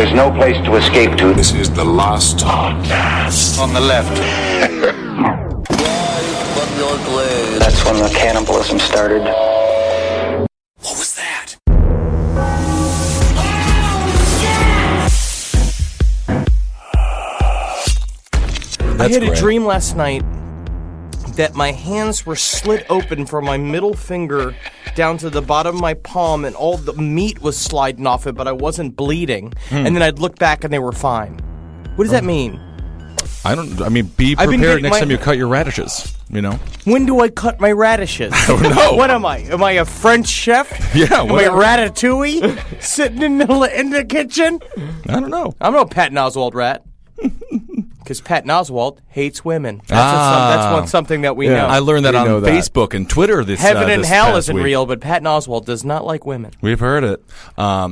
There's no place to escape to. This is the last podcast. On the left. That's when the cannibalism started. What was that? I had a dream last night that my hands were slit open from my middle finger down to the bottom of my palm, and all the meat was sliding off it, but I wasn't bleeding. And then I'd look back and they were fine. What does that mean? Be prepared next time you cut your radishes, you know? When do I cut my radishes? I don't know. What am I? Am I a French chef? Yeah, Am I a ratatouille sitting in the kitchen? I don't know. I'm no Patton Oswalt rat. Because Patton Oswalt hates women. That's something that we know. I learned that on Facebook and Twitter this Heaven and this hell past isn't week. real, but Patton Oswalt does not like women. We've heard it. Are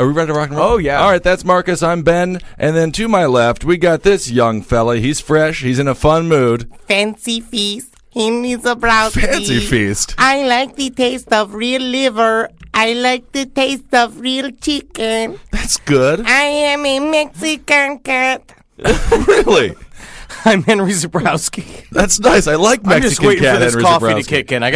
we ready to rock and roll? Oh, yeah. All right, that's Marcus. I'm Ben. And then to my left, we got this young fella. He's fresh. He's in a fun mood. Fancy feast. He needs a brownie. Fancy feast. I like the taste of real liver. I like the taste of real chicken. That's good. I am a Mexican cat. Really? I'm Henry Zabrowski. That's nice. I like Mexican I'm just waiting cat for this Henry coffee Zabrowski. to kick in. I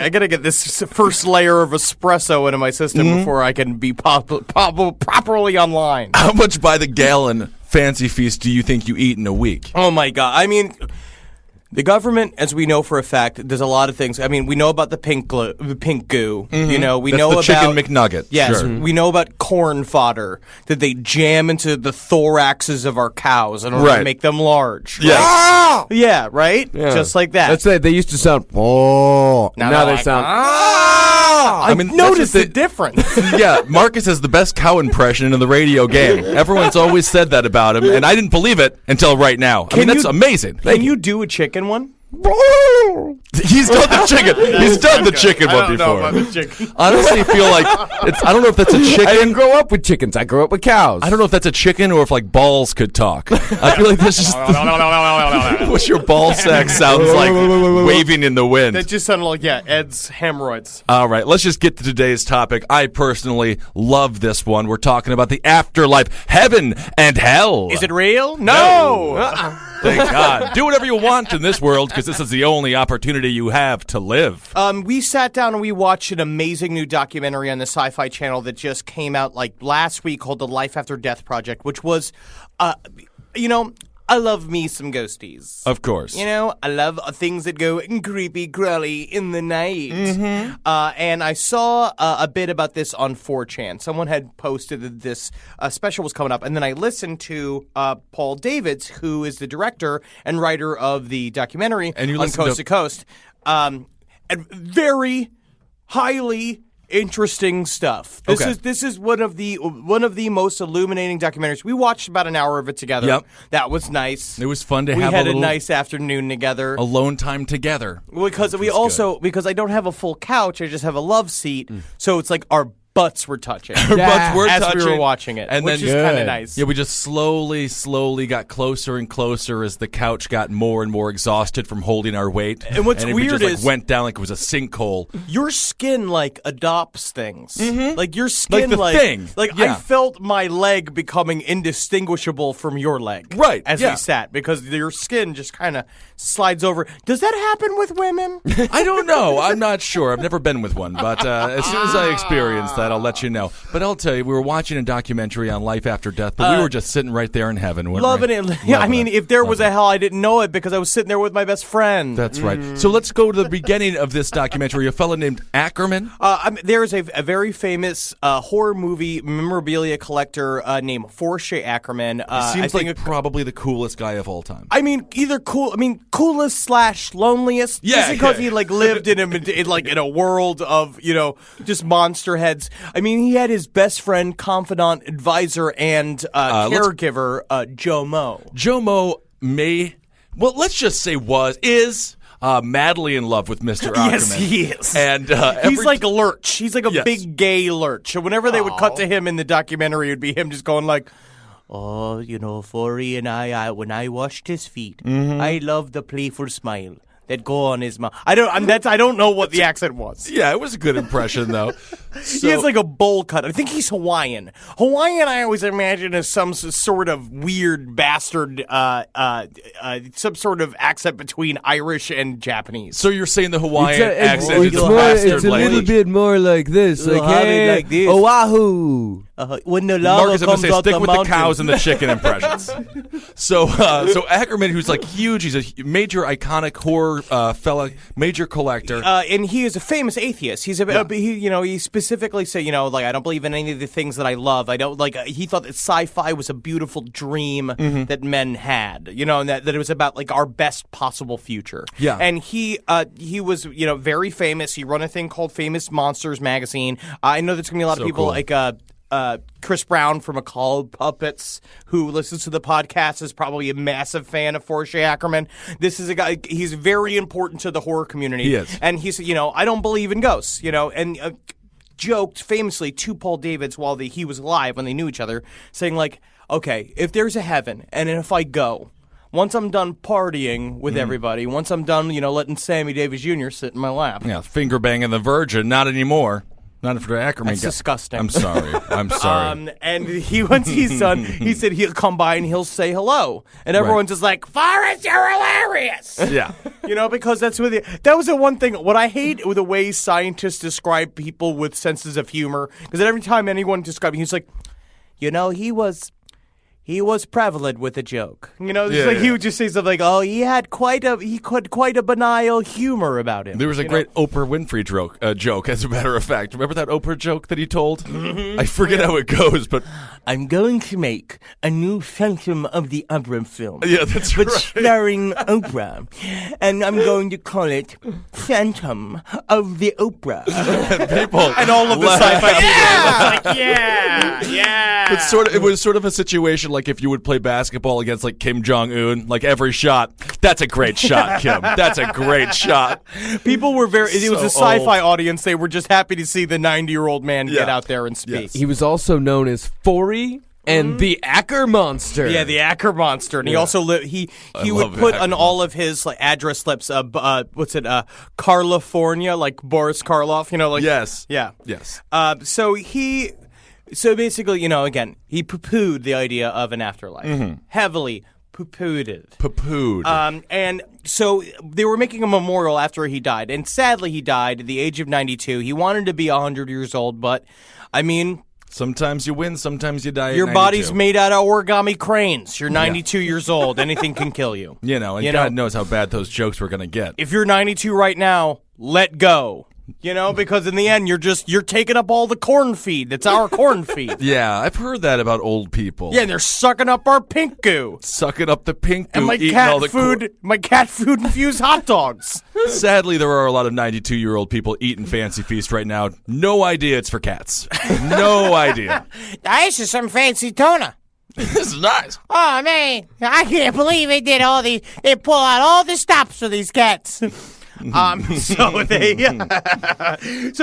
gotta get this first layer of espresso into my system before I can be properly online. How much by the gallon fancy feast do you think you eat in a week? Oh my god! I mean, the government, as we know for a fact, does a lot of things. I mean, we know about the pink goo. You know, we That's know the about chicken McNugget. Yes, Sure. we know about corn fodder that they jam into the thoraxes of our cows in order to Right. make them large. Yes. Right? Yeah, right. Yeah. Just like that. That's it. They used to sound, oh. Now they're they like, sound, I mean, that's noticed just the the- difference. Yeah, Marcus has the best cow impression in the radio game. Everyone's always said that about him, and I didn't believe it until right now. That's amazing. Can you do a chicken one? He's done the chicken. He's done the chicken one before. Honestly, I feel like I don't know if that's a I didn't chicken. grow up with chickens. I grew up with cows. I don't know if that's a chicken or if like balls could talk. I feel like this is what your ball sack sounds like waving in the wind. That just sounded like Ed's hemorrhoids. All right, let's just get to today's topic. I personally love this one. We're talking about the afterlife, heaven and hell. Is it real? No. Thank God. Do whatever you want in this world because this is the only opportunity you have to live. We sat down and we watched an amazing new documentary on the Sci-Fi Channel that just came out like last week called The Life After Death Project, which was, I love me some ghosties. Of course. You know, I love things that go creepy crawly in the night. And I saw a bit about this on 4chan. Someone had posted that this special was coming up. And then I listened to Paul Davids, who is the director and writer of the documentary And you on listened Coast to Coast. And very highly interesting stuff. This is one of the most illuminating documentaries. We watched about an hour of it together. Yep. That was nice. It was fun to We have had a little nice afternoon together. alone time together. Because because I don't have a full couch, I just have a love seat. So it's like our butts were touching. Our butts were as touching. we were watching it, And which then- is kind of Good. nice. Yeah, we just slowly got closer and closer as the couch got more and more exhausted from holding our weight. And what's it weird just, is- went down like it was a sinkhole. Your skin adopts things. Like your skin Like the thing. I Yeah. felt my leg becoming indistinguishable from your leg. Right, As yeah. we sat because your skin just kind of slides over. Does that happen with women? I don't know. I'm not sure. I've never been with one, but as soon as I experience that, I'll let you know. But I'll tell you, we were watching a documentary on life after death, but we were just sitting right there in heaven. weren't Loving we? it. Yeah, I Loving mean, it. if there was Loving a hell, I didn't know it because I was sitting there with my best friend. That's right. So let's go to the beginning of this documentary. A fellow named Ackerman. There's a very famous horror movie memorabilia collector named Forshay Ackerman. Seems like probably the coolest guy of all time. I mean, coolest / loneliest. Yeah, just because yeah. he lived in a world of just monster heads. I mean, he had his best friend, confidant, advisor, and caregiver, Joe Mo. Joe Mo let's just say is madly in love with Mr. Ackerman. Yes, he is. And He's like a lurch. He's like a Yes. big gay lurch. And whenever they would cut to him in the documentary, it would be him just going like, "Oh, Forey and I when I washed his feet, I love the playful smile. that go on his mouth. I don't know what the accent was. Yeah, it was a good impression though. He has like a bowl cut. I think he's Hawaiian. Hawaiian, I always imagine as some sort of weird bastard, some sort of accent between Irish and Japanese. So you're saying the Hawaiian accent is it's a more, bastard it's a little language. bit more like this. Like, have it hey, like this. Oahu. When the lava Marcus, I'm comes gonna say out stick the with mountain. the cows and the chicken impressions. So Ackerman, who's like huge, he's a major iconic horror fella, major collector. And he is a famous atheist. He's he specifically said, like, I don't believe in any of the things that I love. I don't like. He thought that sci-fi was a beautiful dream that men had, and that it was about like our best possible future. Yeah. And he was very famous. He run a thing called Famous Monsters magazine. I know there's gonna be a lot of people cool. like Chris Brown from MacLeod Puppets, who listens to the podcast, is probably a massive fan of Forche Ackerman. This is a guy, he's very important to the horror community. He is. And he said, I don't believe in ghosts, and joked famously to Paul Davids while he was alive when they knew each other, saying like, okay, if there's a heaven and if I go, once I'm done partying with everybody, once I'm done, letting Sammy Davis Jr. sit in my lap. Yeah, finger banging the Virgin, not anymore. Not after Ackerman. That's disgusting. I'm sorry. I'm sorry. And once he's done, he said he'll come by and he'll say hello. And everyone's just like, Forrest, you're hilarious. Yeah. Because that's that was the one thing. What I hate with the way scientists describe people with senses of humor, because every time anyone describes him, he's like, he was prevalent with a joke. He would just say something like, "Oh, he had quite a banal humor about him." There was a great Oprah Winfrey joke, as a matter of fact. Remember that Oprah joke that he told? I forget how it goes, but I'm going to make a new Phantom of the Opera film. yeah, that's But right. starring Oprah, and I'm going to call it Phantom of the Opera. People And all of the sci-fi people. Yeah. It was sort of a situation like if you would play basketball against like Kim Jong-un, like every shot, that's a great shot, Kim. That's a great shot. People were it was a So sci-fi audience. They were just happy to see the 90-year-old man get out there and speak. Yes. He was also known as Forey and the Acker Monster. Yeah, the Acker Monster, and he also he would love put Acker on all of his like address slips, California, like Boris Karloff, Yes. yeah. Yes. So basically, again, he poo-pooed the idea of an afterlife. Heavily poo-pooed it. Poo-pooed. And so they were making a memorial after he died. And sadly, he died at the age of 92. He wanted to be 100 years old, but, I mean... Sometimes you win, sometimes you die at Your 92. body's made out of origami cranes. You're 92 years old. Anything can kill you. And God knows how bad those jokes were going to get. If you're 92 right now, let go. Because in the end, you're taking up all the corn feed. That's our corn feed. Yeah, I've heard that about old people. Yeah, and they're sucking up our pink goo. Sucking up the pink goo, And my eating all cat the food infused hot dogs. Sadly, there are a lot of 92-year-old people eating Fancy Feast right now. No idea it's for cats. No idea. This is some fancy tuna. This is nice. Oh, man. I can't believe they did all these. They pull out all the stops for these cats. So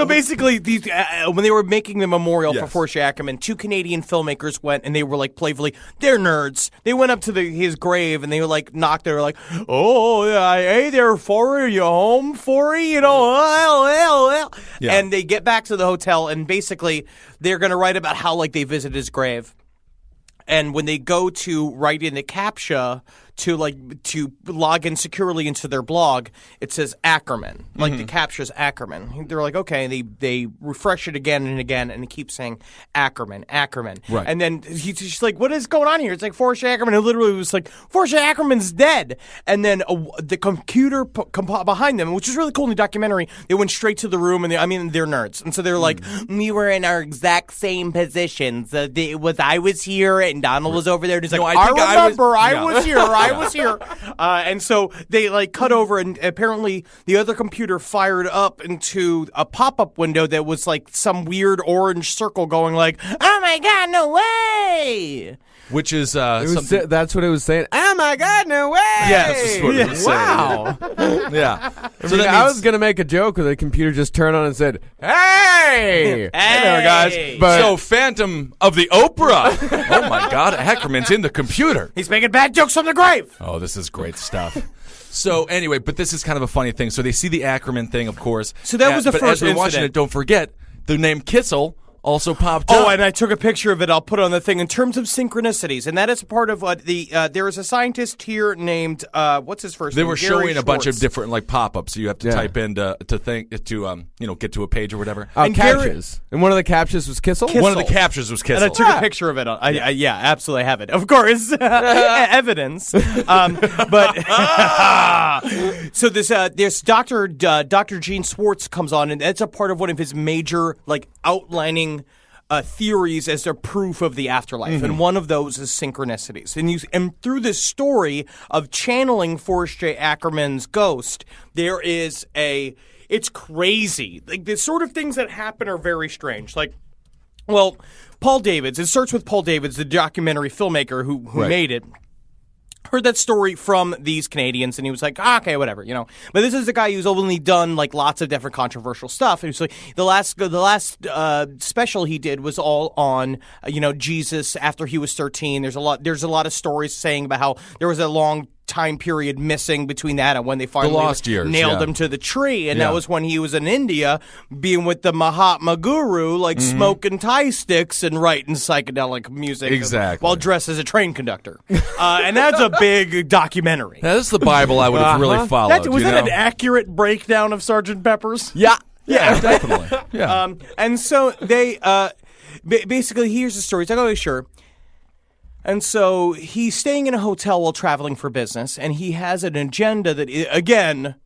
basically, these when they were making the memorial for Forche Ackerman, two Canadian filmmakers went and they were like playfully, they're nerds. They went up to his grave and they were like knocked. They were like, "Oh, hey there, Forey, are you home, Forey? Well. Yeah. And they get back to the hotel and basically they're going to write about how like they visited his grave. And when they go to write in the CAPTCHA to log in securely into their blog, it says Ackerman. Like the CAPTCHA's Ackerman. They're like, okay, they refresh it again and again, and it keeps saying Ackerman. Right. And then she's like, what is going on here? It's like Forche Ackerman. It literally was like, Forche Ackerman's dead. And then the computer behind them, which is really cool in the documentary, they went straight to the room, and they're nerds. And so they're like, we were in our exact same positions. I was here, and Donald was over there. And he's like, I was here. I was here. And so they like cut over, and apparently the other computer fired up into a pop-up window that was like some weird orange circle going like, oh my God, no way. Which is something. That's what it was saying. Oh my God, no way! Yeah, that's what it was saying. Wow. Yeah. So I was gonna make a joke, and the computer just turned on and said, "Hey, Hey there, guys." But So Phantom of the Opera. Oh my God, Ackerman's in the computer. He's making bad jokes on the grave. Oh, this is great stuff. So anyway, but this is kind of a funny thing. So they see the Ackerman thing, of course. So that was the but first as we're watching incident. it, don't forget the name Kissel also popped up. Oh, and I took a picture of it. I'll put it on the thing in terms of synchronicities, and that is part of what there is a scientist here named what's his first They name? were Gary showing a bunch of Schwartz. different like pop-ups. So you have to type in to get to a page or whatever. And Gary- captures. And one of the captures was Kissel? Kissel. One of the captures was Kissel. And I took a picture of it. Yeah, absolutely, I have it. Of course, evidence. But so this Dr. Gene Schwartz comes on, and that's a part of one of his major outlining theories as a proof of the afterlife, and one of those is synchronicities. And through this story of channeling Forrest J. Ackerman's ghost, there is it's crazy. The sort of things that happen are very strange. Paul Davids. It starts with Paul Davids, the documentary filmmaker who made it. Heard that story from these Canadians, and he was like, okay, whatever, But this is a guy who's only done lots of different controversial stuff. And he was like, the last special he did was all on Jesus after he was 13. There's a lot of stories saying about how there was a long time period missing between that and when they finally lost years, nailed him to the tree, and that was when he was in India being with the Mahatma Guru, smoking Thai sticks and writing psychedelic music Exactly. while dressed as a train conductor. And that's a big documentary. Now, this is the Bible I would have really followed. Was that an accurate breakdown of Sgt. Pepper's? Yeah. Yeah, definitely. Yeah. And so they basically, here's the story. He's like, oh, sure. And so he's staying in a hotel while traveling for business, and he has an agenda that, again,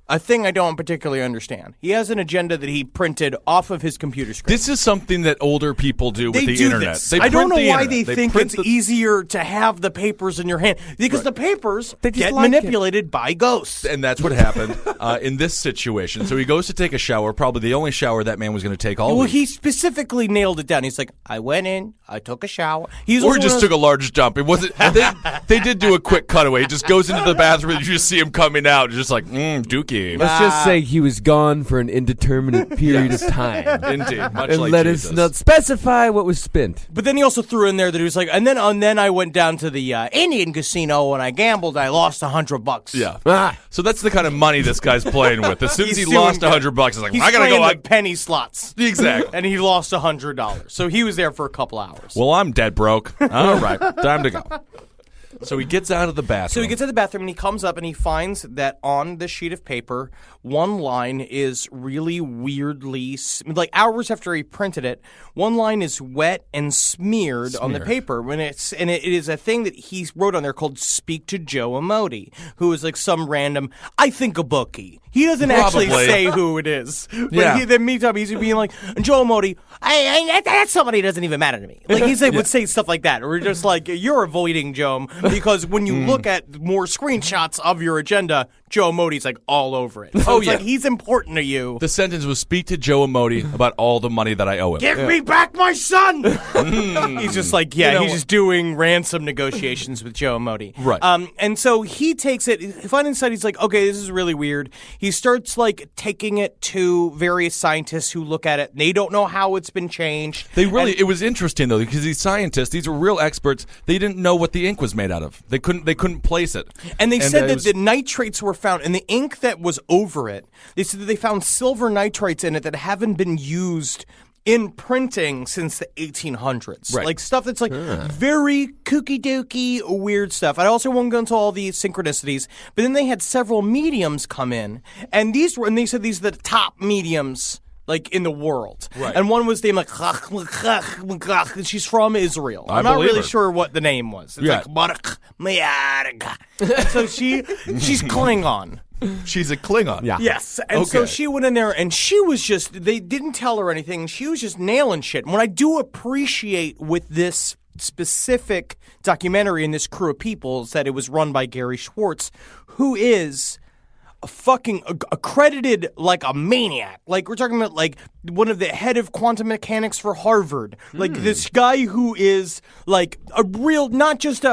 a thing I don't particularly understand. He has an agenda that he printed off of his computer screen. This is something that older people do with They the do internet. this. They I don't print know the why internet. they think print it's easier to have the papers in your hand, because the papers get manipulated by ghosts. And that's what happened in this situation. So he goes to take a shower, probably the only shower that man was going to take all Well, week. he specifically nailed it down. He's like, I went in, I took a shower. Or just took a large dump. It wasn't. They did do a quick cutaway. He just goes into the bathroom and you just see him coming out, just like, Dookie. Let's just say he was gone for an indeterminate period of time. Indeed, much And like let Jesus. us not specify what was spent. But then he also threw in there that he was like, and then I went down to the Indian casino and I gambled. I lost $100. Yeah. Ah. So that's the kind of money this guy's playing with. As soon as he He's lost doing $100, he's like, He's I gotta go. playing the penny slots. Exactly. And he lost $100. So he was there for a couple hours. Well, I'm dead broke. All right, time to go. So he gets out of the bathroom. So he gets to the bathroom and he comes up and he finds that on the sheet of paper, one line is really weirdly, hours after he printed it, one line is wet and smeared on the paper. And it is a thing that he wrote on there called "Speak to Joe Amodi," who is some random, I think, a bookie. He doesn't actually Probably. say who it is. But Yeah. then meantime, he's being like, Joe Amodi, that's somebody who doesn't even matter to me. Would say stuff like that. Or just like, you're avoiding Joe, because when you look at more screenshots of your agenda, Joe Amodi's all over it. So it's he's important to you. The sentence was, speak to Joe Amodi about all the money that I owe him. Give me back my son! He's just he's just doing ransom negotiations with Joe Amodi. Right. And so he takes it, finally inside, he's like, okay, this is really weird. He starts taking it to various scientists who look at it. They don't know how it's been changed. It was interesting though, because these scientists, these were real experts. They didn't know what the ink was made out of. They couldn't place it. And they said it that was- the nitrates were found, and the ink that was over it, they said that they found silver nitrates in it that haven't been used in printing since the 1800s. Right. Stuff that's very kooky dooky, weird stuff. I also won't go into all the synchronicities, but then they had several mediums come in, and they said these are the top mediums in the world. Right. And one was named she's from Israel. I'm not believe really her. sure what the name was. It's Yeah. so she's Klingon. She's a Klingon. Yeah. Yes. And so Okay. she went in there and she was they didn't tell her anything. She was just nailing shit. And what I do appreciate with this specific documentary and this crew of people is that it was run by Gary Schwartz, who is fucking accredited like a maniac. We're talking about one of the head of quantum mechanics for Harvard. This guy who is a real, not just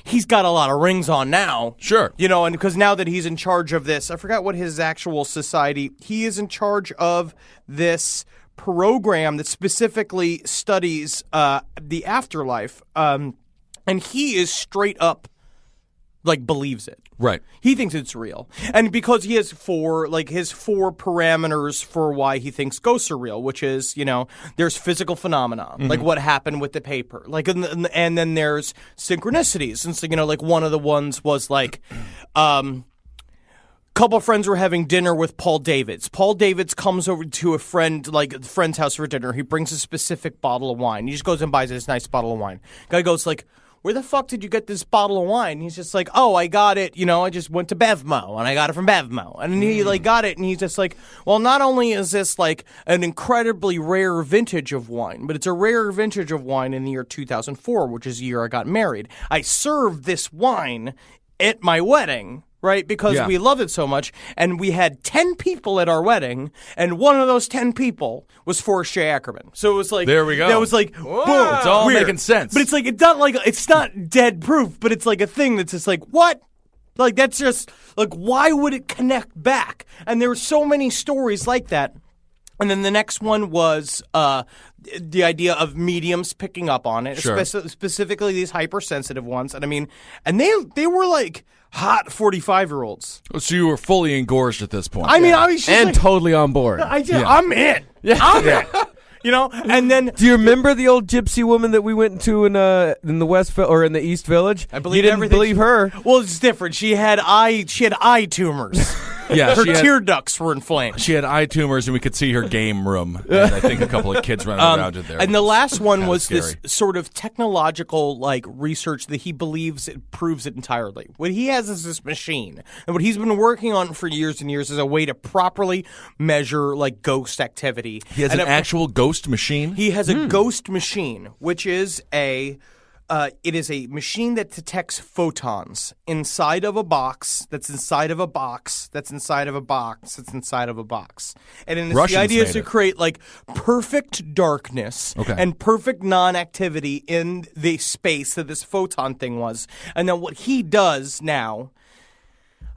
he's got a lot of rings on now. Sure. And because now that he's in charge of this, I forgot what his actual society, he is in charge of this program that specifically studies the afterlife. And he is straight up believes it. Right. He thinks it's real. And because he has his four parameters for why he thinks ghosts are real, which is, there's physical phenomena, like what happened with the paper. And then there's synchronicities. And so, one of the ones was couple of friends were having dinner with Paul Davids. Paul Davids comes over to a friend's house for dinner. He brings a specific bottle of wine. He just goes and buys this nice bottle of wine. Guy goes where the fuck did you get this bottle of wine? He's just like, oh, I got it. I just went to Bevmo and I got it from Bevmo. And he got it and he's just like, well, not only is this an incredibly rare vintage of wine, but it's a rare vintage of wine in the year 2004, which is the year I got married. I served this wine at my wedding. Right? Because we loved it so much. And we had 10 people at our wedding. And one of those 10 people was Forrest J. Ackerman. So it was there we go. That was boom. It's all weird. making sense. But it's not dead proof, but it's a thing that's just what? That's just, why would it connect back? And there were so many stories like that. And then the next one was the idea of mediums picking up on it, sure. Specifically these hypersensitive ones. And they were hot 45-year-olds. So you were fully engorged at this point. I was just totally on board. I'm in. Yeah. I'm in. And then do you remember the old gypsy woman that we went to in the West or in the East Village? I believe you didn't believe her. Well, it's different. She had eye tumors. Yeah, her tear ducts were inflamed. She had eye tumors, and we could see her game room. And I think a couple of kids running around it there. And the last one was scary. this sort of technological research that he believes it proves it entirely. What he has is this machine, and what he's been working on for years and years is a way to properly measure ghost activity. He has an actual ghost machine? He has a ghost machine, which is it is a machine that detects photons inside of a box that's inside of a box that's inside of a box that's inside of a box. And the idea is to create perfect darkness and perfect non-activity in the space that this photon thing was. And then what he does now,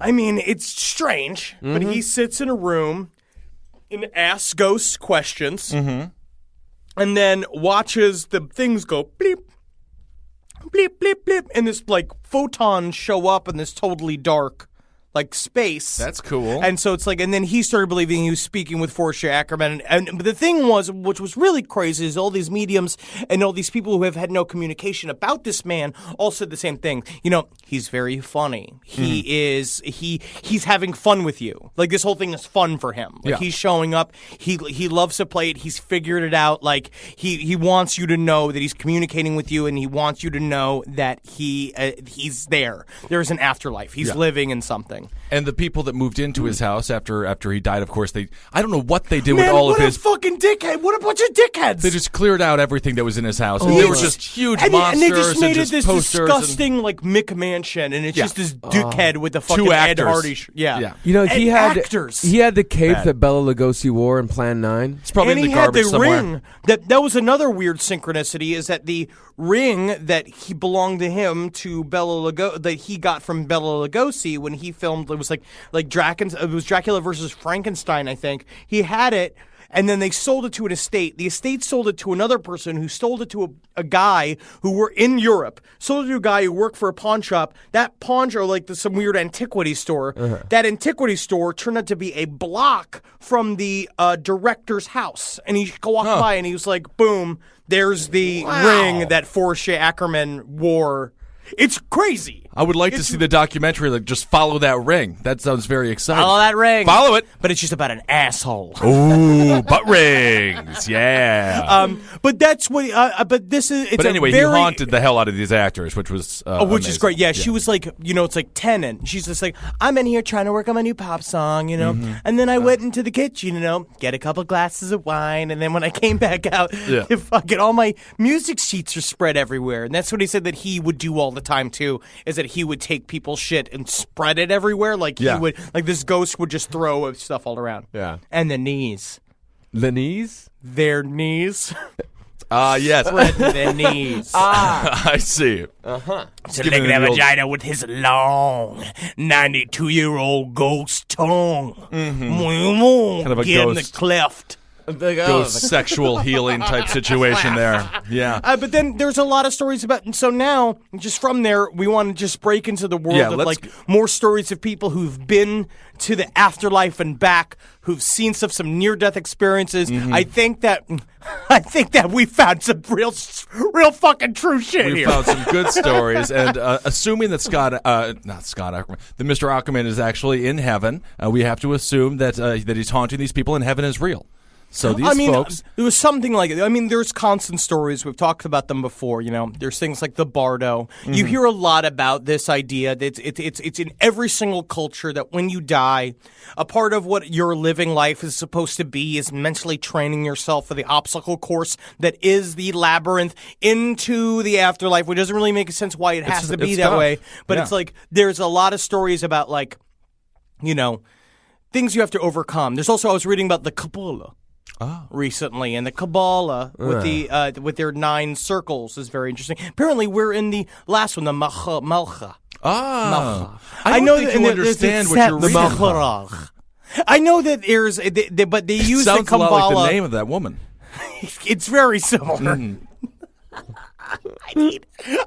it's strange, but he sits in a room and asks ghosts questions and then watches the things go bleep, bleep, bleep, bleep, and this photons show up in this totally dark space. That's cool. And so it's and then he started believing he was speaking with Forrest J. Ackerman. And the thing was, which was really crazy, is all these mediums and all these people who have had no communication about this man all said the same thing. He's very funny. He's having fun with you. This whole thing is fun for him. He's showing up. He loves to play it. He's figured it out. He wants you to know that he's communicating with you, and he wants you to know that he's there. There's an afterlife. He's living in something. And the people that moved into his house after he died, of course, I don't know what they did with all of his... what a fucking dickhead! What a bunch of dickheads! They just cleared out everything that was in his house. And there were just huge monsters and they just made it this posters disgusting, McMansion, and it's just this dickhead with the fucking Ed Hardy... Yeah. He had actors. He had the cape that Bela Lugosi wore in Plan 9. It's probably and in the he garbage had the somewhere. ring. That was another weird synchronicity, is that the ring that he belonged to him that he got from Bela Lugosi when he filmed, it was it was Dracula versus Frankenstein, I think. He had it, and then they sold it to an estate. The estate sold it to another person who sold it to a guy who were in Europe. Sold it to a guy who worked for a pawn shop. That pawn shop, some weird antiquity store. That antiquity store turned out to be a block from the director's house. And he walked by and he was like, boom, there's the ring that Forrest J. Ackerman wore. It's crazy. I would like to see the documentary just follow that ring. That sounds very exciting. Follow that ring. Follow it. But it's just about an asshole. Ooh, butt rings. Yeah. But that's what. But this is. It's but anyway, he haunted the hell out of these actors, which was which amazing. is great. Yeah, she was it's Tennant. She's just I'm in here trying to work on my new pop song, And then I went into the kitchen, get a couple glasses of wine, and then when I came back out, fucking all my music sheets are spread everywhere. And that's what he said that he would do all the time too. Is that he would take people's shit and spread it everywhere. He would, this ghost would just throw stuff all around. Yeah. And the knees. The knees? Their knees. Yes. Spread their knees. I see. To lick that vagina with his long 92-year-old ghost tongue. Kind of a Get in ghost. the cleft. sexual healing type situation there. Yeah. But then there's a lot of stories about, and so now, just from there, we want to just break into the world of like more stories of people who've been to the afterlife and back, who've seen some near-death experiences. I think that we found some real fucking true shit We here. found some good stories, and assuming that not Scott Ackerman, that Mr. Ackerman is actually in heaven, we have to assume that that he's haunting these people, and heaven is real. So these folks, there was something like it. I mean, there's constant stories. We've talked about them before. You know, there's things like the bardo. You hear a lot about this idea that it's in every single culture that when you die, a part of what your living life is supposed to be is mentally training yourself for the obstacle course that is the labyrinth into the afterlife, which doesn't really make sense why it has to be that way. But it's like there's a lot of stories about like, you know, things you have to overcome. There's also I was reading about the Kabbalah. Recently, and the Kabbalah with their 9 circles is very interesting. Apparently, we're in the last one, the Malcha. I know that you understand what you're reading. I know that there's, but they use the Sounds a Kabbalah. lot like the name of that woman. It's very similar.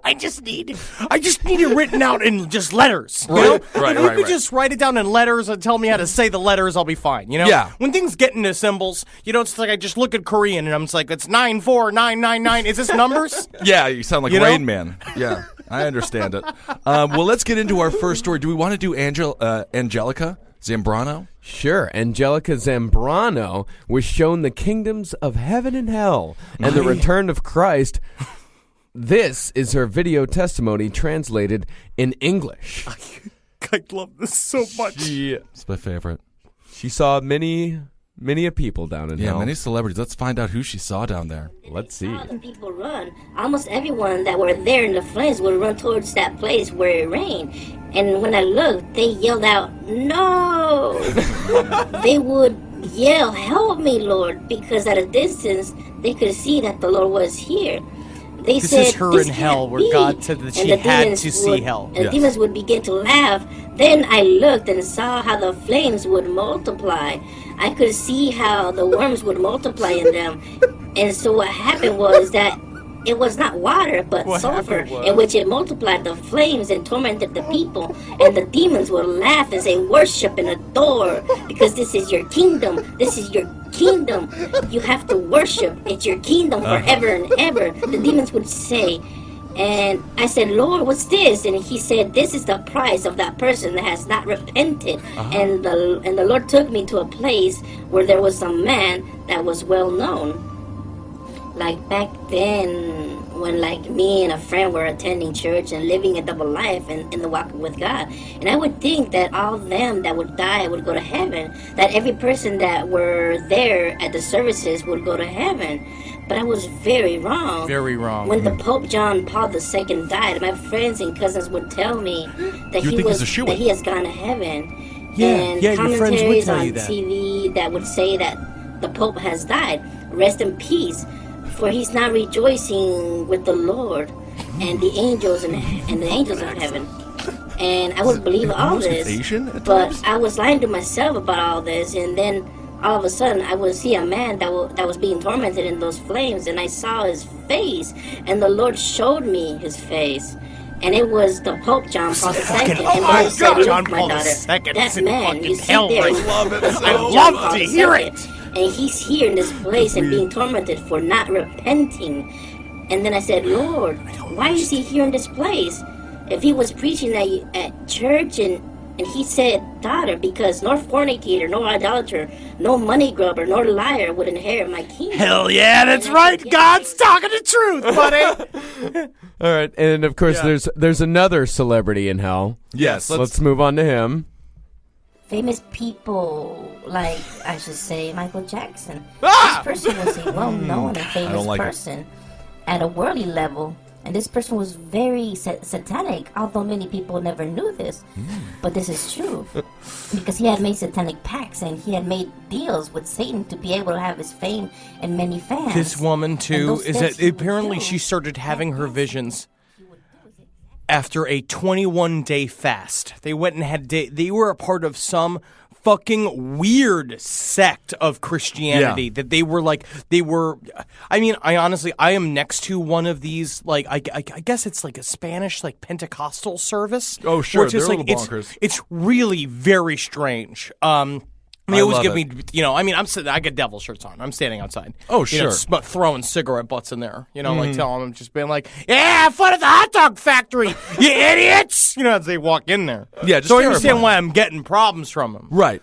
I just need it written out in just letters. You know? Right, if you could just write it down in letters and tell me how to say the letters, I'll be fine. You know? Yeah. When things get into symbols, you know, it's like I just look at Korean and I'm just like, it's 94999. Is this numbers? Yeah, you sound like You know? Rain Man. Yeah, I understand it. Well, let's get into our first story. Do we want to do Angelica Zambrano? Sure. Angelica Zambrano was shown the kingdoms of heaven and hell and the return of Christ. This is her video testimony translated in English. I love this so much. It's my favorite. She saw many a people down in hell. Yeah, many celebrities. Let's find out who she saw down there. Let's see. And people run. Almost everyone that were there in the flames would run towards that place where it rained. And when I looked, they yelled out, "No!" They would yell, "Help me, Lord," because at a distance they could see that the Lord was here. They This said, is her "This in hell, can't where be." God said that And she the had demons to see hell. And the demons would begin to laugh. Then I looked and saw how the flames would multiply. I could see how the worms would multiply in them. And so what happened was that it was not water, but sulfur, in which it multiplied the flames and tormented the people. And the demons would laugh and say, "Worship and adore, because this is your kingdom. This is your kingdom. You have to worship. It's your kingdom forever and ever." The demons would say. And I said, "Lord, what's this?" And he said, "This is the price of that person that has not repented." And the Lord took me to a place where there was a man that was well known. Like back then, when like me and a friend were attending church and living a double life in the walk with God. And I would think that all of them that would die would go to heaven. That every person that were there at the services would go to heaven. But I was very wrong. Very wrong. When the Pope John Paul II died, my friends and cousins would tell me that he has gone to heaven. And your friends would commentaries tell on you that. TV that would say that the Pope has died. Rest in peace, for he's now rejoicing with the Lord and the angels and the angels of heaven. And I would believe all this, but I was lying to myself about all this, and then all of a sudden I would see a man that was being tormented in those flames, and I saw his face, and the Lord showed me his face. And it was the Pope John Paul II. And oh my said, God, John "Look, my Paul daughter, II that is in man, fucking you see hell. there, I love it so John much. Paul to hear II, it. and he's here in this place and being tormented for not repenting." And then I said, "Lord, why is he here in this place? If he was preaching at church and he said, 'Daughter, because no fornicator, no idolater, no money grubber, nor liar would inherit my kingdom.'" Hell yeah, that's right. God's talking the truth, buddy. All right, and of course there's another celebrity in hell. Yes, Let's move on to him. Famous people, like, I should say, Michael Jackson. This person was a well-known and famous person at a worldly level. And this person was very satanic, although many people never knew this. But this is true. Because he had made satanic pacts and he had made deals with Satan to be able to have his fame and many fans. This woman, too, is that apparently she started having her visions after a 21-day fast. They went and they were a part of some fucking weird sect of Christianity that they were. I mean, I am next to one of these. Like, I guess it's like a Spanish like Pentecostal service. Oh, sure, which is they're a like little bonkers. it's really very strange. They always give me, I get devil shirts on. I'm standing outside. Oh, sure. Throwing cigarette butts in there. Like telling them, just being like, yeah, have fun at the hot dog factory, you idiots. As they walk in there. Yeah, just so I understand terrifying. why I'm getting problems from them. Right.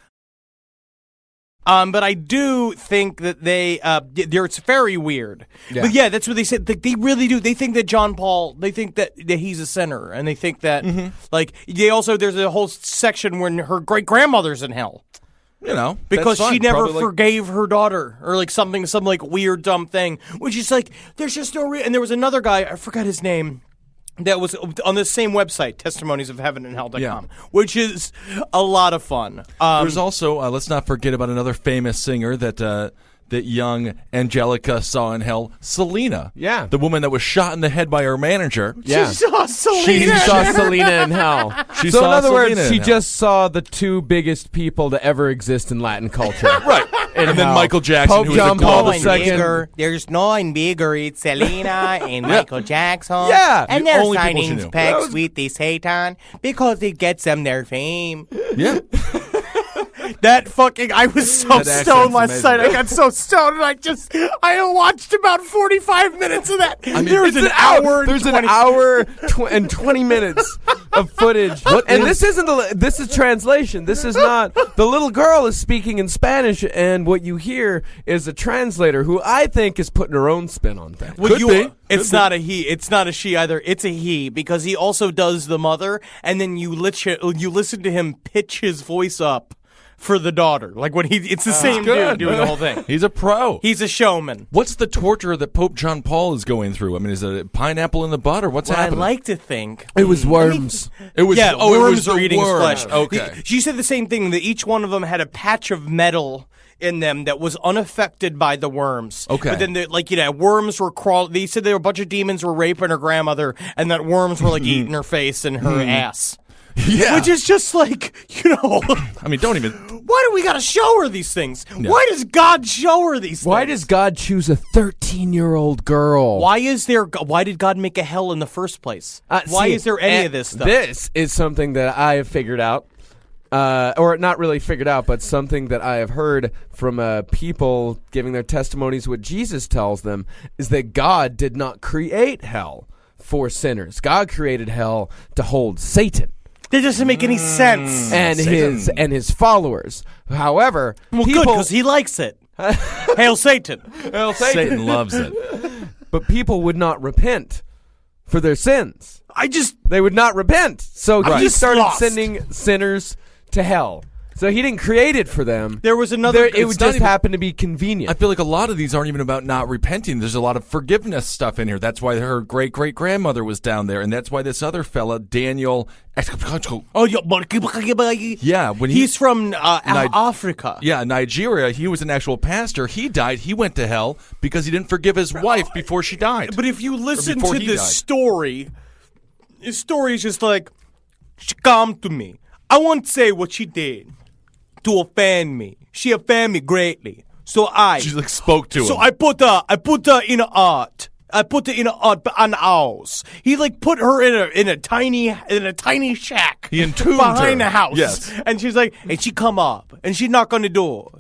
But I do think that it's very weird. Yeah. But yeah, that's what they said. They really do. They think that John Paul, they think that he's a sinner. And they think that, there's a whole section when her great-grandmother's in hell. that's Because fine. she never Probably, like- forgave her daughter, or like some like weird dumb thing, which is like there's just no and there was another guy, I forgot his name, that was on the same website, testimoniesofheavenandhell.com, which is a lot of fun. There's also let's not forget about another famous singer that young Angelica saw in hell, Selena. Yeah. The woman that was shot in the head by her manager. Yeah. She saw Selena. She saw Selena in hell. She so saw in other Selena words, she in hell. just saw the two biggest people to ever exist in Latin culture. Right. And then hell. Michael Jackson, Pope who was John a Paul global II. There's no one bigger. It's Selena and Michael Jackson. Yeah. And The they're only people she signing knew. pacts with the Satan because it gets them their fame. Yeah. That fucking, I was so That stoned accent's last night. amazing. I got so stoned, and I watched about 45 minutes of that. There was It's an hour. And There's 20 an hour and 20 minutes of footage. This isn't this is translation. This is not. The little girl is speaking in Spanish, and what you hear is a translator who I think is putting her own spin on things. Well, Could be. It's not a he. It's not a she either. It's a he, because he also does the mother, and then you listen to him pitch his voice up for the daughter. Like when it's the same dude doing the whole thing. He's a pro. He's a showman. What's the torture that Pope John Paul is going through? I mean, is it a pineapple in the butt, or what's What I happening? like to think. It was worms. It was Yeah, it was worms the are eating his worms. flesh. Okay. She said the same thing, that each one of them had a patch of metal in them that was unaffected by the worms. Okay. But then, worms were crawling. They said there were a bunch of demons were raping her grandmother, and that worms were, eating her face and her ass. Yeah. Which is just like, I mean, don't even. why do we got to show her these things? Why does God show her these things? Why does God choose a 13-year-old girl? Why did God make a hell in the first place? Why is there any of this stuff? This is something that I have figured out. Or not really figured out, but something that I have heard from people giving their testimonies. What Jesus tells them is that God did not create hell for sinners. God created hell to hold Satan That doesn't make any sense. and his followers. However, Well, good, because he likes it. Hail Satan. Satan loves it. But people would not repent for their sins. They would not repent. So he just started lost. sending sinners to hell. So he didn't create it for them. There was another. It would not just even- happen to be convenient. I feel like a lot of these aren't even about not repenting. There's a lot of forgiveness stuff in here. That's why her great-great-grandmother was down there, and that's why this other fella, Daniel. Oh, Yeah, when he's from Africa. Yeah, Nigeria. He was an actual pastor. He died. He went to hell because he didn't forgive his wife before she died. But if you listen before to he the died. story, his story is just like, she come to me. I won't say what she did to offend me. She offended me greatly. So She spoke to him. So I put her in a art. I put her in an house. He put her in a tiny shack. He entombed behind her. the house. Yes. And she's like, and she come up and she knock on the door.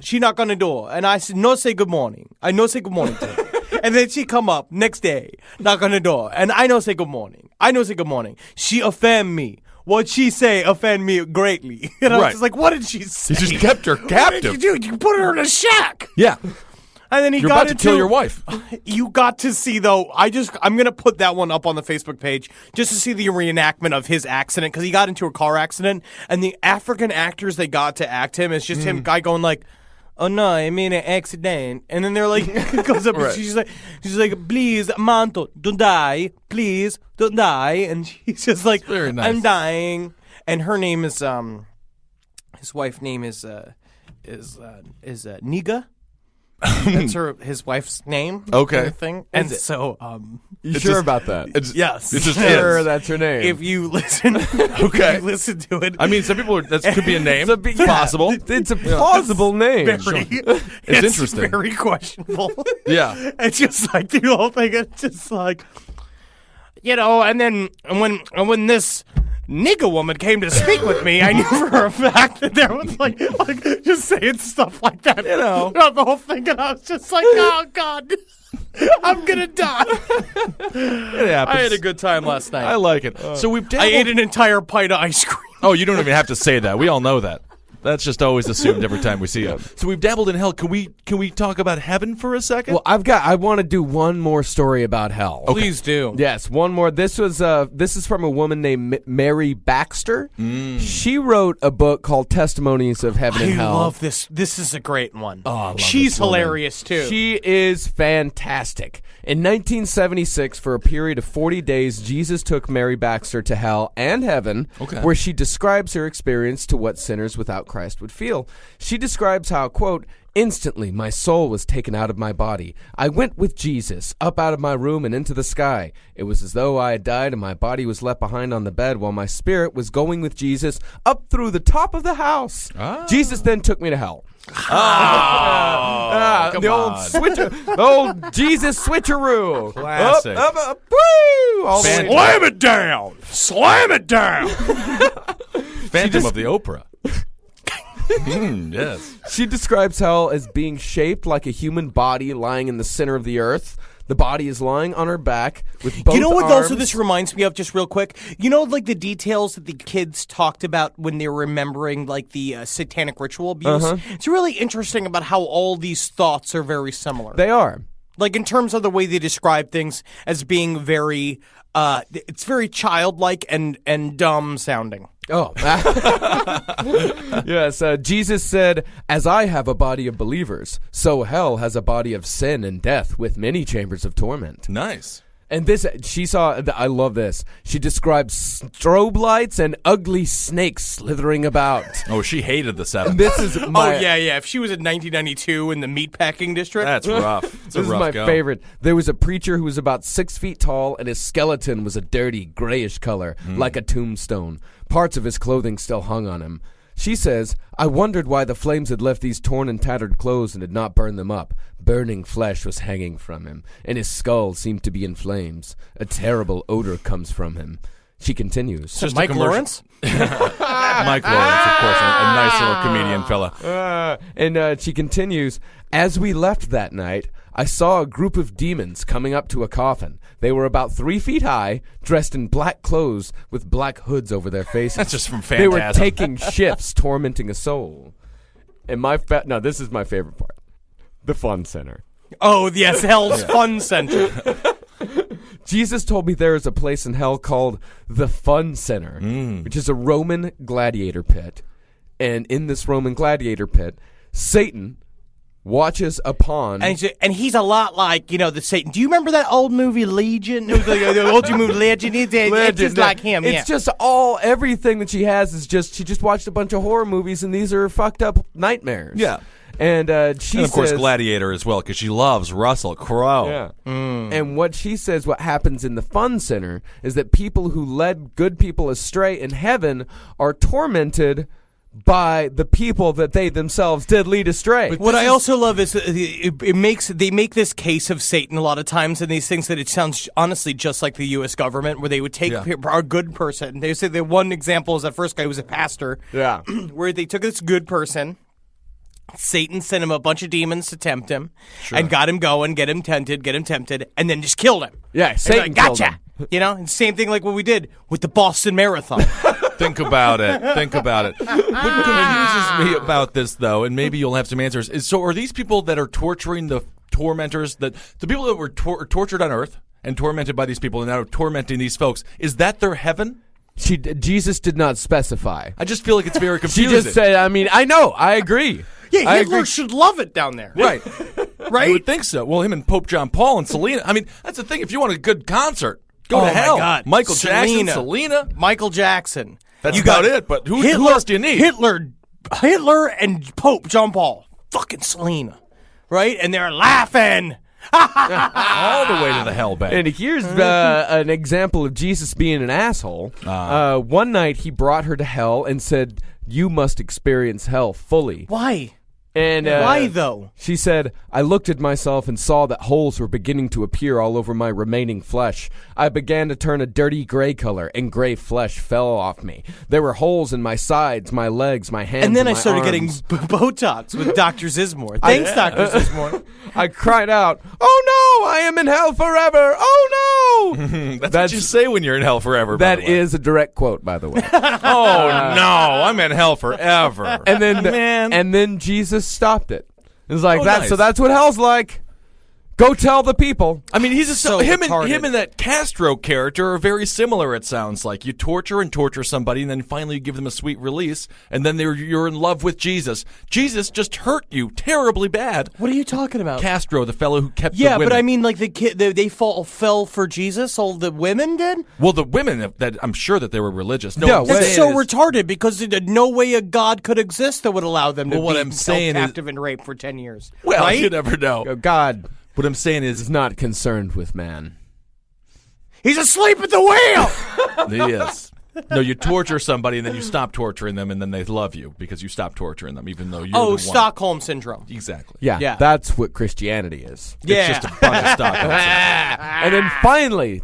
And I said, no, say good morning. I no say good morning to her. And then she come up next day, knock on the door, and I no say good morning. She offend me. What she say offend me greatly. And I was Right. just like, what did she say? He just kept her What captive. did you do? You put her in a shack. Yeah. And then he You're got about to kill your wife. You got to see, though. I'm gonna put that one up on the Facebook page just to see the reenactment of his accident, because he got into a car accident, and the African actors they got to act him is just him guy going like, "Oh no, I mean an accident," and then they're like, goes up, Right. and she's like, "Please, Manto, don't die, please, don't die," and she's just like, very nice. "I'm dying," and her name is his wife's name is Niga. That's his wife's name. Okay. kind of thing. And it? so, You sure about that? yes. It's just Sure, is. that's her name. if you listen, Okay. if you listen to it, I mean, some people that could be a name. It's possible. It's a plausible name. it's interesting. very questionable. Yeah. It's just like the whole thing. It's just like, and then when this nigga woman came to speak with me, I knew for a fact that there was like just saying stuff like that, throughout the whole thing, and I was just like, oh God, I'm gonna die. It happens. I had a good time last night. I like it. So we've I dabbled. ate an entire pint of ice cream. Oh, you don't even have to say that. We all know that. That's just always assumed every time we see it. So we've dabbled in hell. Can we talk about heaven for a second? Well, I want to do one more story about hell. Please do. Yes, one more. This is from a woman named Mary Baxter. She wrote a book called Testimonies of Heaven and I Hell. love this. This is a great one. Oh, I love She's this woman. hilarious too. She is fantastic. In 1976, for a period of 40 days, Jesus took Mary Baxter to hell and heaven, where she describes her experience to what sinners without Christ would feel. She describes how, quote, "Instantly my soul was taken out of my body. I went with Jesus up out of my room and into the sky. It was as though I had died and my body was left behind on the bed while my spirit was going with Jesus up through the top of the house. Jesus then took me to hell." The old Jesus switcheroo. Classic. Woo! All the way. Slam it down! Slam it down! Phantom of the Oprah. Yes. She describes hell as being shaped like a human body lying in the center of the earth. The body is lying on her back with both You know what arms. also this reminds me of, just real quick? Like the details that the kids talked about when they were remembering like the satanic ritual abuse? It's really interesting about how all these thoughts are very similar. They are. Like in terms of the way they describe things as being very, it's very childlike and dumb sounding. Oh. Yes, Jesus said, "As I have a body of believers, so hell has a body of sin and death with many chambers of torment." Nice. And this, she saw, I love this. She describes strobe lights and ugly snakes slithering about. Oh, she hated the 70s. This is my, Oh, yeah. If she was in 1992 in the meatpacking district. That's rough. It's a This is rough my go. favorite. There was a preacher who was about 6 feet tall, and his skeleton was a dirty, grayish color, like a tombstone. Parts of his clothing still hung on him. She says, "I wondered why the flames had left these torn and tattered clothes and had not burned them up. Burning flesh was hanging from him, and his skull seemed to be in flames. A terrible odor comes from him." She continues. Just a Mike commercial. Lawrence? Mike Lawrence, of course, a nice little comedian fella. And she continues, "As we left that night, I saw a group of demons coming up to a coffin. They were about 3 feet high, dressed in black clothes with black hoods over their faces. That's just from They were Phantasm. taking shifts, tormenting a soul." And no, this is my favorite part. The Fun Center. Oh, yes, Hell's Fun Center. Jesus told me there is a place in hell called the Fun Center, which is a Roman gladiator pit. And in this Roman gladiator pit, Satan watches a pawn. And he's a lot like, the Satan. Do you remember that old movie Legion? It was the old movie Legend. It's just like him. It's just everything that she has is just, she just watched a bunch of horror movies, and these are fucked up nightmares. Yeah. And she And of course, says, Gladiator as well, because she loves Russell Crowe. Yeah. And what she says, what happens in the Fun Center is that people who led good people astray in heaven are tormented by the people that they themselves did lead astray. What I also love is they make this case of Satan a lot of times in these things that it sounds honestly just like the U.S. government, where they would take a good person. They say the one example is that first guy who was a pastor, where they took this good person. Satan sent him a bunch of demons to tempt him, and got him going, get him tempted, and then just killed him. Yeah, Satan killed gotcha. him. And same thing like what we did with the Boston Marathon. Think about it. What confuses me about this, though, and maybe you'll have some answers, is are these people that are torturing the tormentors, the people that were tortured on Earth and tormented by these people and now are tormenting these folks, is that their heaven? Jesus did not specify. I just feel like it's very She confusing. just said, I agree. Yeah, I Hitler agree. should love it down there. Right. Right? I would think so. Well, him and Pope John Paul and Selena. I mean, that's the thing. If you want a good concert, go to my hell. God. Michael Jackson, Selena. Selena. Michael Jackson. That's You about got it. But who else do you need? Hitler and Pope John Paul. Fucking Selena. right? And they're laughing. All the way to the hell bank. And here's an example of Jesus being an asshole. One night he brought her to hell and said, "You must experience hell fully." Why? And Why, though? She said, "I looked at myself and saw that holes were beginning to appear all over my remaining flesh. I began to turn a dirty gray color, and gray flesh fell off me. There were holes in my sides, my legs, my hands, And then I my started arms. getting Botox with Dr. Zismore. Thanks, Dr. Zismore. I cried out, 'Oh no, I am in hell forever! Oh no!'" That's what you say when you're in hell forever. That by the way. is a direct quote, by the way. Oh no, I'm in hell forever. And then, Man. and then Jesus stopped it. It was like Oh, that. nice. So that's what hell's like. Go tell the people. I mean, he's So him retarded. and that Castro character are very similar. It sounds like you torture somebody, and then finally you give them a sweet release, and then you're in love with Jesus. Jesus just hurt you terribly bad. What are you talking about? Castro, the fellow who kept the Yeah, women. but I mean, like the kid, they fell for Jesus. All the women did. well, the women that I'm sure that they were religious. No, Yeah, what I'm That's saying so is- retarded because no way a God could exist that would allow them to Well, what be I'm saying is- held captive and raped for 10 years. Well, right? you never know. God What I'm saying is is, not concerned with man. He's asleep at the wheel. yes. No, you torture somebody and then you stop torturing them, and then they love you because you stop torturing them, even though you're the one. Stockholm syndrome. Exactly. Yeah, that's what Christianity is. Yeah. It's just a bunch of Stockholm. And then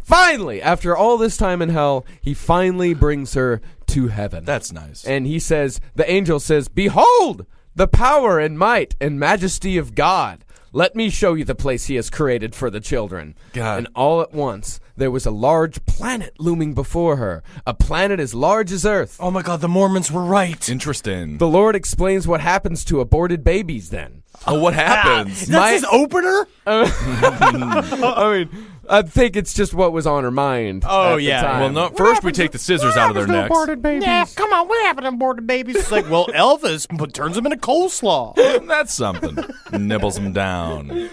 finally, after all this time in hell, he finally brings her to heaven. That's nice. And he says, the angel says, "Behold, the power and might and majesty of God. Let me show you the place he has created for the children." God. And all at once, there was a large planet looming before her, a planet as large as Earth. Oh my God, the Mormons were right. Interesting. The Lord explains what happens to aborted babies then. Oh, what happens? That's his opener. I mean, I think it's just what was on her mind. Oh, at the yeah. time. Well, no. First, we take the scissors out of their necks. Yeah, come on, what happened to aborted babies? It's like, well, Elvis turns them into coleslaw. That's something. Nibbles them down.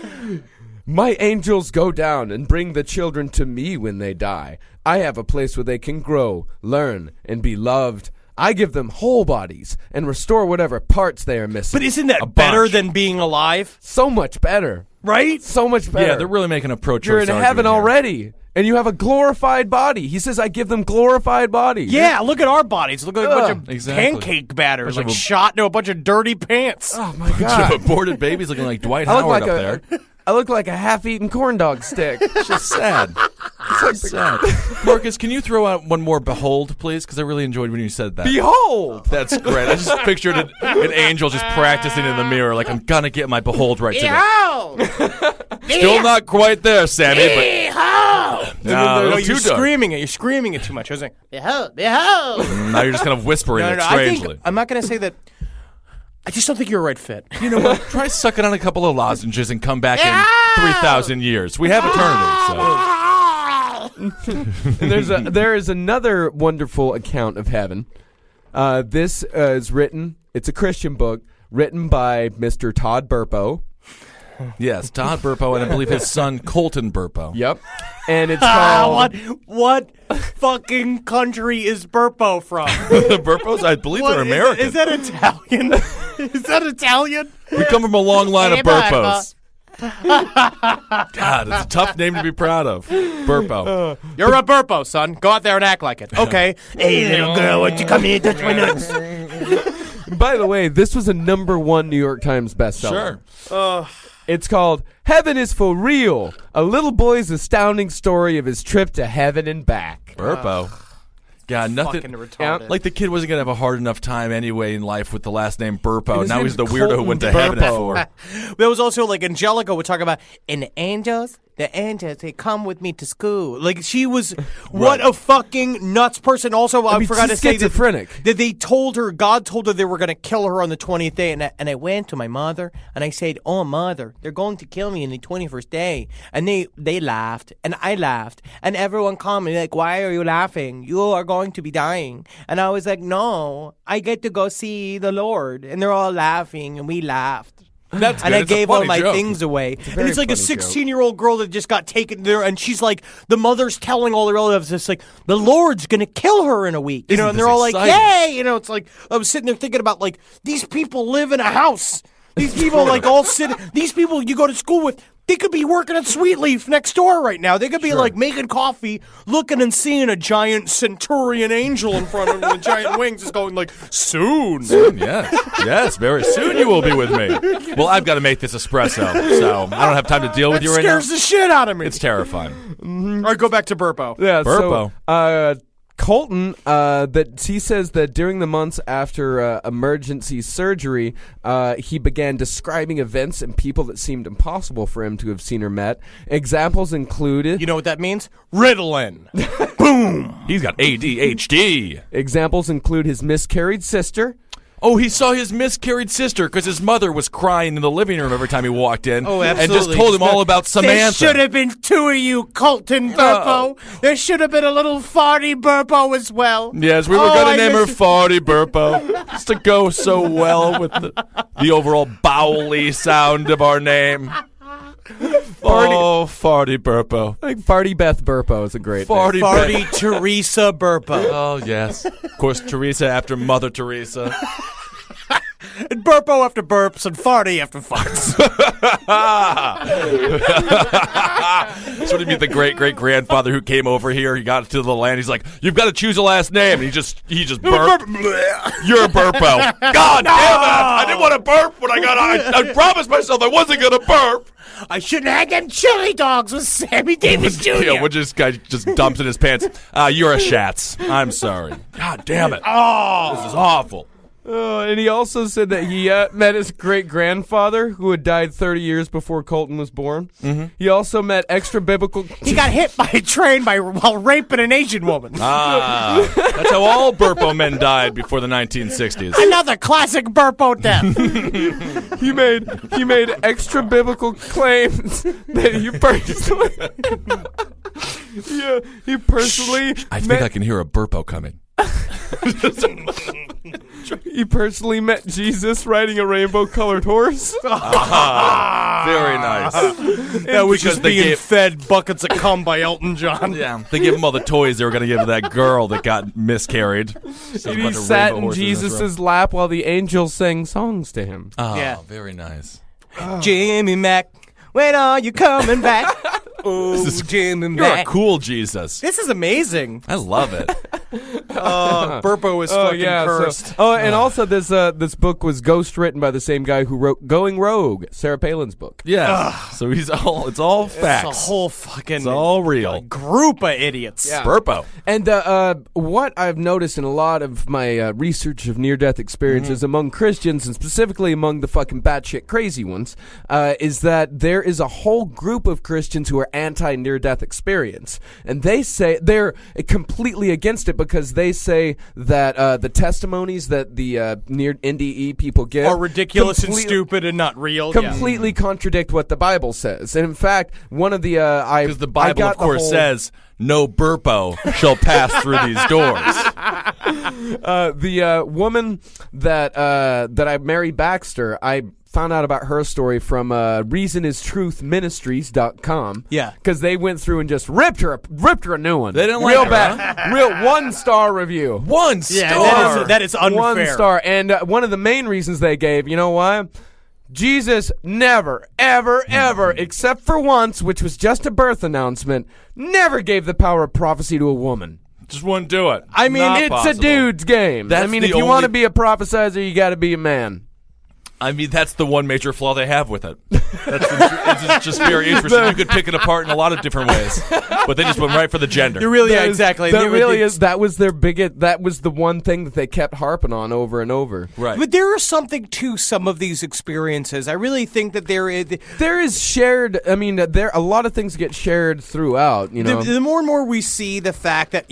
My angels go down and bring the children to me when they die. I have a place where they can grow, learn, and be loved. I give them whole bodies and restore whatever parts they are missing. But isn't that A better bunch. than being alive? So much better. Right? So much better. Yeah, they're really making a pro-choice You're in argument heaven here. already, and you have a glorified body. He says, "I give them glorified bodies." Yeah, look at our bodies. Look at a bunch of exactly. pancake batters, Bunch like of a- shot into a bunch of dirty pants. Oh my God. Aborted babies looking like Dwight I look Howard like up a. there. I look like a half-eaten corn dog stick. It's just sad. It's so sad. Marcus, can you throw out one more behold, please? Because I really enjoyed when you said that. Behold. That's great. I just pictured an angel just practicing in the mirror, like, I'm gonna get my behold right today. Still not quite there, Sammy, but No, too you're dark. screaming it. You're screaming it too much. I was like, behold, behold. Now you're just kind of whispering it I strangely. think I'm not going to say that. I just don't think you're a right fit. You know what? Try sucking on a couple of lozenges and come back in 3,000 years. We have eternity. So. And there is another wonderful account of heaven. This is written. It's a Christian book written by Mr. Todd Burpo. Yes, Todd Burpo and I believe his son Colton Burpo. Yep. And it's called. What fucking country is Burpo from? The Burpos, I believe they're American. Is that Italian? Is that Italian? We come from a long line of Hey, Burpos. God, it's a tough name to be proud of. Burpo. You're a Burpo, son. Go out there and act like it. Okay. Hey, little girl, why don't you come here and touch my nuts? By the way, this was a #1 New York Times bestseller. Sure. It's called "Heaven is for Real: A Little Boy's Astounding Story of His Trip to Heaven and Back." Burpo. God, nothing. Fucking retarded. Like the kid wasn't gonna have a hard enough time anyway in life with the last name Burpo. His Now name's he's the weirdo who went to heaven at Colton 4. There was also like Angelica would talk about, and the angels, they come with me to school. Like she was, what a fucking nuts person. Also, I mean, forgot to she's say that, schizophrenic. that they told her, God told her they were going to kill her on the 20th day. And I went to my mother and I said, "Oh, mother, they're going to kill me in the 21st day." And they laughed and I laughed and everyone commented like, "Why are you laughing? You are going to be dying." And I was like, "No, I get to go see the Lord." And they're all laughing and we laughed. That's And good. I It's a gave all funny my joke. things away. And very it's like a funny joke. 16-year-old girl that just got taken there, and she's like, the mother's telling all the relatives, it's like, the Lord's going to kill her in a week. You know, Isn't and they're this all like, exciting? yay! You know, it's like, I was sitting there thinking about, like, these people live in a house. These people like all sit. These people you go to school with, they could be working at Sweet Leaf next door right now. They could be like making coffee, looking and seeing a giant centurion angel in front of them with giant wings, just going like, soon. Yes, very soon you will be with me. Well, I've got to make this espresso, so I don't have time to deal with you right now. Scares the shit out of me. It's terrifying. All right, go back to Burpo. Yeah, Burpo. So, Colton, that he says that during the months after emergency surgery, he began describing events and people that seemed impossible for him to have seen or met. Examples included. You know what that means? Ritalin. He's got ADHD. Examples include his miscarried sister. Oh, he saw his miscarried sister because his mother was crying in the living room every time he walked in. Oh, and absolutely. just told him all about Samantha. There should have been two of you, Colton Burpo. There should have been a little farty Burpo as well. Yes, we were going to name her Farty Burpo. Just to go so well with the overall bowely sound of our name. Oh, Farty Burpo. I think Farty Beth Burpo is a great name. Farty Teresa Burpo. Oh, yes. Of course, Teresa after Mother Teresa. And Burpo after burps and Farty after farts. So would it be the great-great-grandfather who came over here? He got to the land. He's like, "You've got to choose a last name." And he just burped. You're a Burpo. God damn it! I didn't want to burp when I got on. I promised myself I wasn't going to burp. I shouldn't have had them chili dogs with Sammy Davis Jr. Yeah, what this guy just dumps in his pants. You're a Shatz. I'm sorry. God damn it. Oh, this is awful. And he also said that he met his great-grandfather, who had died 30 years before Colton was born. Mm-hmm. He also met extra-biblical... He got hit by a train while raping an Asian woman. That's how all Burpo men died before the 1960s. Another classic Burpo death. He made extra-biblical claims that he personally... Yeah, he personally... I think I can hear a Burpo coming. He personally met Jesus riding a rainbow-colored horse. Very nice. That was just being fed buckets of cum by Elton John. Yeah, they gave him all the toys they were going to give to that girl that got miscarried. And he sat in Jesus' lap while the angels sang songs to him. Oh, yeah. Very nice. Jimmy Mac, when are you coming back? Oh, Jimmy You're Mac. a cool Jesus. This is amazing. I love it. Burpo is fucking cursed. And also this book was ghost written by the same guy who wrote Going Rogue, Sarah Palin's book. Yeah. So it's all facts. It's a whole fucking It's all real. group of idiots. Yeah. Burpo. And what I've noticed in a lot of my research of near-death experiences among Christians, and specifically among the fucking batshit crazy ones, is that there is a whole group of Christians who are anti-near-death experience. And they say they're completely against it because they say that the testimonies that the near NDE people give are ridiculous and stupid and not real. Completely contradict what the Bible says. And in fact, one of the because the Bible, of course, says no Burpo shall pass through these doors. The woman that I Mary Baxter, I found out about her story from reasonistruthministries.com. Yeah. Because they went through and just ripped her a new one. They didn't real like her, bad. Real 1-star review. 1 star. Yeah, that is unfair. 1 star. And one of the main reasons they gave, you know why? Jesus never, ever, ever, except for once, which was just a birth announcement, never gave the power of prophecy to a woman. Just wouldn't do it. I mean, Not it's possible. a dude's game. That's I mean, the if you want to only- be a prophesizer, you got to be a man. I mean, that's the one major flaw they have with it. It's just very interesting. You could pick it apart in a lot of different ways, but they just went right for the gender. Exactly. That was their biggest. That was the one thing that they kept harping on over and over. Right. But there is something to some of these experiences. I really think that there is shared. I mean, there a lot of things get shared throughout. You know, the more and more we see the fact that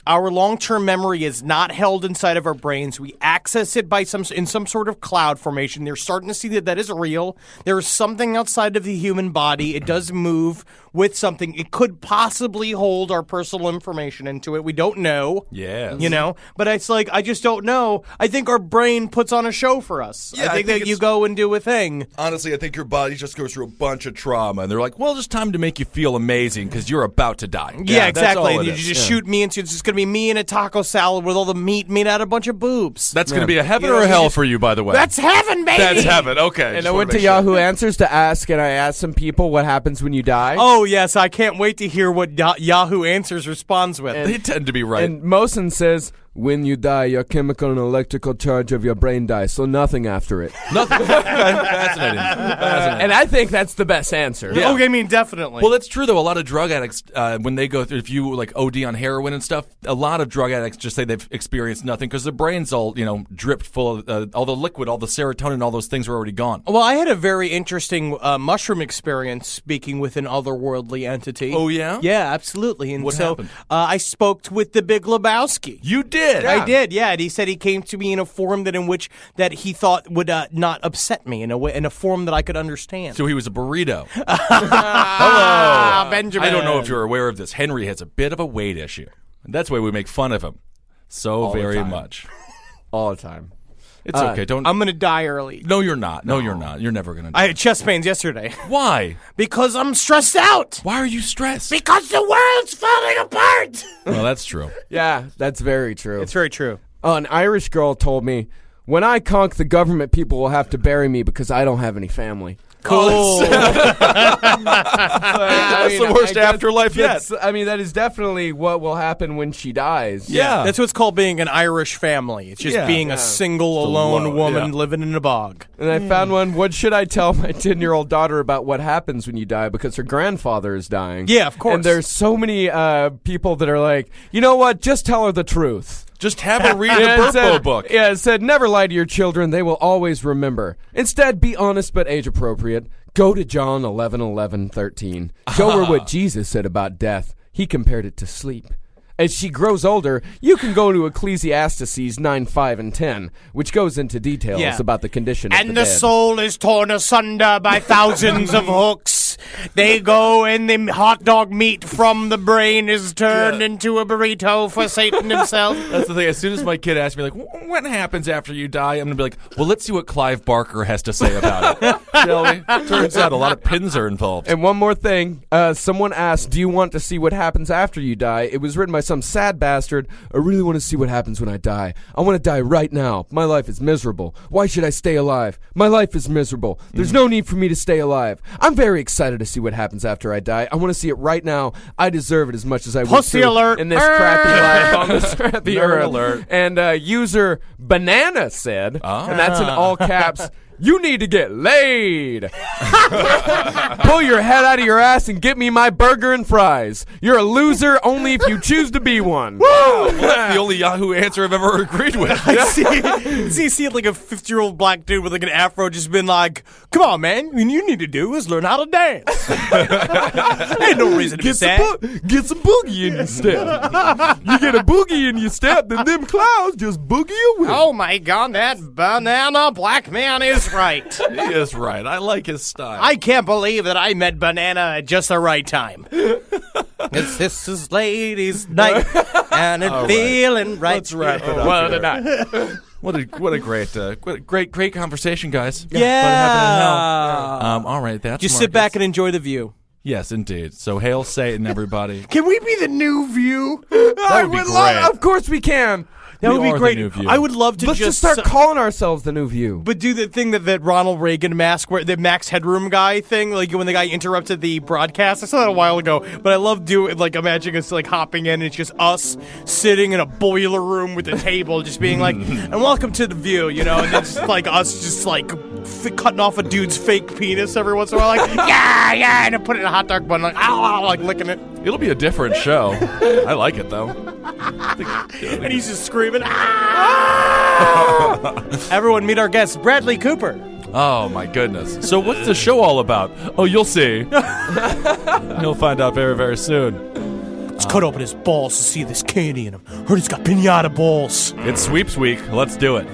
our long-term memory is not held inside of our brains. We access it in some sort of cloud formation. They're starting to see that is real. There is something outside of the human body. It does move. with something. It could possibly hold our personal information into it. We don't know. Yes. You know? But it's like, I just don't know. I think our brain puts on a show for us. Yeah, I think that you go and do a thing. Honestly, I think your body just goes through a bunch of trauma, and they're like, well, it's time to make you feel amazing because you're about to die. Yeah, that's all exactly. it And you is. just shoot me into it's just going to be me in a taco salad with all the meat made out of a bunch of boobs. That's going to be a heaven You know, or a you hell just- for you, by the way. That's heaven, baby! That's heaven. Okay. And I went to Yahoo Answers to ask, and I asked some people what happens when you die. Oh, yes. I can't wait to hear what Yahoo Answers responds with. They tend to be right. And Mosen says, when you die, your chemical and electrical charge of your brain dies, so nothing after it. Nothing. Fascinating. And I think that's the best answer. Yeah. Okay, I mean, definitely. Well, that's true, though. A lot of drug addicts, when they go through, if you like OD on heroin and stuff, a lot of drug addicts just say they've experienced nothing because their brain's all, dripped full of all the liquid, all the serotonin, all those things are already gone. Well, I had a very interesting mushroom experience speaking with an otherworldly entity. Oh, yeah? Yeah, absolutely. And What so happened? I spoke with the Big Lebowski. You did. I did, yeah. And he said he came to me in a form that he thought would not upset me in a form that I could understand. So he was a burrito. Hello, Benjamin. I don't know if you're aware of this. Henry has a bit of a weight issue. And that's why we make fun of him so the very time. much. All the time. It's okay. Don't. I'm going to die early. No, you're not. No, you're not. You're never going to die. I had chest pains yesterday Why? because I'm stressed out. Why are you stressed? Because the world's falling apart. Well, that's true. Yeah, that's very true. It's very true. An Irish girl told me, when I conk, the government people will have to bury me because I don't have any family. Cool. That's the worst afterlife yet. That is definitely what will happen when she dies. Yeah. That's what's called being an Irish family. It's just Yeah. being a single, alone woman living in a bog. And I found one, what should I tell my 10-year-old daughter about what happens when you die? Because her grandfather is dying. Yeah, of course. And there's so many people that are like, you know what, just tell her the truth. Just have her read the Yeah, Burpo book. Yeah, it said, never lie to your children. They will always remember. Instead, be honest but age appropriate. Go to John 11:13. Show her what Jesus said about death. He compared it to sleep. As she grows older, you can go to Ecclesiastes 9, 5, and 10, which goes into details about the condition of And the the dead. soul is torn asunder by thousands of hooks. They go and the hot dog meat from the brain is turned into a burrito for Satan himself. That's the thing. As soon as my kid asks me, like, what happens after you die? I'm going to be like, well, let's see what Clive Barker has to say about it. Shall we? Turns out a lot of pins are involved. And one more thing. Someone asked, do you want to see what happens after you die? It was written by some sad bastard. I really want to see what happens when I die. I want to die right now. My life is miserable. Why should I stay alive? My life is miserable. There's no need for me to stay alive. I'm very excited to see what happens after I die. I want to see it right now. I deserve it as much as I would Pussy to alert. in this crappy life on this crappy Nerd earth. alert. And user Banana said, and that's in all caps, you need to get laid. Pull your head out of your ass and get me my burger and fries. You're a loser only if you choose to be one. Well, that's the only Yahoo answer I've ever agreed with. see like a 50-year-old black dude with like an afro just been like, come on, man. What you need to do is learn how to dance. Ain't no reason to be sad. Get some boogie in your step. You get a boogie in your step, then them clouds just boogie away. Oh my God, that banana black man is right. He is right. I like his style. I can't believe that I met Banana at just the right time. This is ladies' night, and it's feeling right. Let's wrap it up. Well, here. not. What a great conversation, guys. Yeah. Fun having it now. All right, that's Just sit back and enjoy the view. Yes, indeed. So hail Satan, everybody. Can we be the new view? That would be great. Of course we can. That We would be are the great. New View. I would love to Let's just start su- calling ourselves the New View. But do the thing that Ronald Reagan mask, where the Max Headroom guy thing, like when the guy interrupted the broadcast. I saw that a while ago, but I love doing like imagining us like hopping in. And it's just us sitting in a boiler room with a table, just being like, "And welcome to the View," you know, and then just like us, just like cutting off a dude's fake penis every once in a while, like yeah, and then put it in a hot dog bun, like like licking it, It'll be a different show. I like it though. and he's just screaming. Everyone, meet our guest, Bradley Cooper. Oh my goodness. So what's the show all about? Oh, you'll see. You'll find out very, very soon. Let's cut open his balls to see this candy in him. Heard he's got pinata balls. It's Sweeps Week. Let's do it.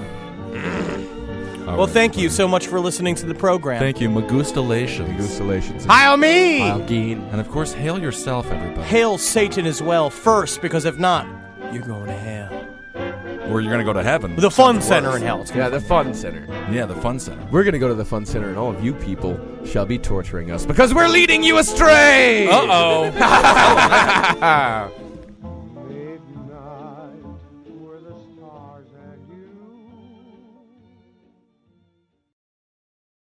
Well, thank you so much for listening to the program. Thank you. Magustalations. Congratulations. Hail me! Gene. And of course, hail yourself, everybody. Hail Satan as well, first, because if not, you're going to hell. Or you're going to go to heaven. The fun Sounds center worse. in hell. Yeah, the fun center. Yeah, the fun center. We're going to go to the fun center, and all of you people shall be torturing us because we're leading you astray. Uh-oh.